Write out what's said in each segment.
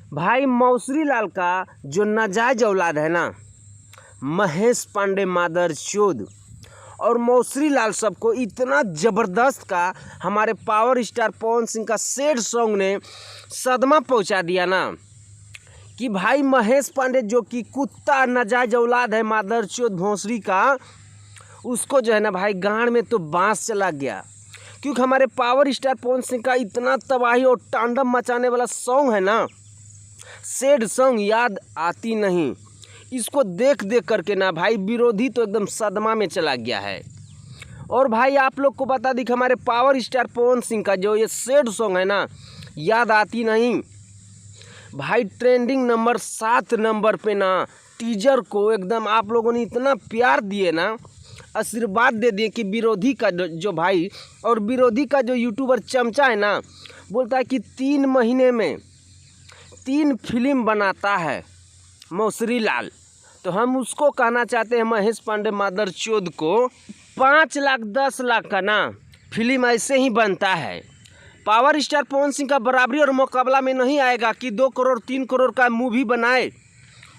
भाई मौसरी लाल का जो नाजायज औलाद है ना, महेश पांडे मादर चोद और मौसरी लाल सबको इतना ज़बरदस्त का हमारे पावर स्टार पवन सिंह का सैड सॉन्ग ने सदमा पहुंचा दिया ना कि भाई महेश पांडे जो कि कुत्ता नाजायज औलाद है मादर चोद भोंसरी का, उसको जो है ना भाई गांड में तो बांस चला गया। क्योंकि हमारे पावर स्टार पवन सिंह का इतना तबाही और तांडव मचाने वाला सॉन्ग है ना, सैड सॉन्ग याद आती नहीं। इसको देख देख करके ना भाई विरोधी तो एकदम सदमा में चला गया है। और भाई आप लोग को बता दी कि हमारे पावर स्टार पवन सिंह का जो ये सैड सॉन्ग है ना, याद आती नहीं भाई, ट्रेंडिंग नंबर 7 नंबर पे ना टीजर को एकदम आप लोगों ने इतना प्यार दिए ना, आशीर्वाद दे दिए कि विरोधी का जो भाई और विरोधी का जो यूट्यूबर चमचा है ना, बोलता है कि 3 महीने में 3 फिल्म बनाता है मौसरी लाल। तो हम उसको कहना चाहते हैं महेश पांडे मादर चोद को, 5 लाख 10 लाख का ना फिल्म ऐसे ही बनता है। पावर स्टार पवन सिंह का बराबरी और मुकाबला में नहीं आएगा कि 2 करोड़ 3 करोड़ का मूवी बनाए।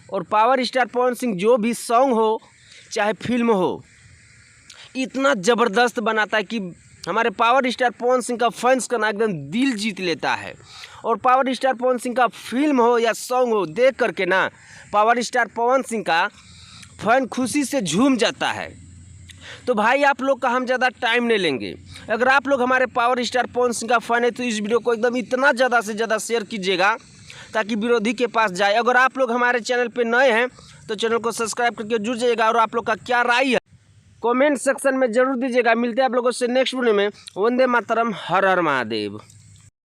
और पावर स्टार पवन सिंह जो भी सॉन्ग हो चाहे फिल्म हो, इतना ज़बरदस्त बनाता है कि हमारे पावर स्टार पवन सिंह का फैंस का ना एकदम दिल जीत लेता है। और पावर स्टार पवन सिंह का फिल्म हो या सॉन्ग हो, देख करके ना पावर स्टार पवन सिंह का फैन खुशी से झूम जाता है। तो भाई आप लोग का हम ज़्यादा टाइम नहीं लेंगे। अगर आप लोग हमारे पावर स्टार पवन सिंह का फ़ैन है तो इस वीडियो को एकदम इतना ज़्यादा से ज़्यादा शेयर कीजिएगा ताकि विरोधी के पास जाए। अगर आप लोग हमारे चैनल पे नए हैं तो चैनल को सब्सक्राइब करके जुड़ जाइएगा। और आप लोग का क्या राय है कमेंट सेक्शन में ज़रूर दीजिएगा। मिलते हैं आप लोगों से नेक्स्ट वीडियो में। वंदे मातरम, हर हर महादेव।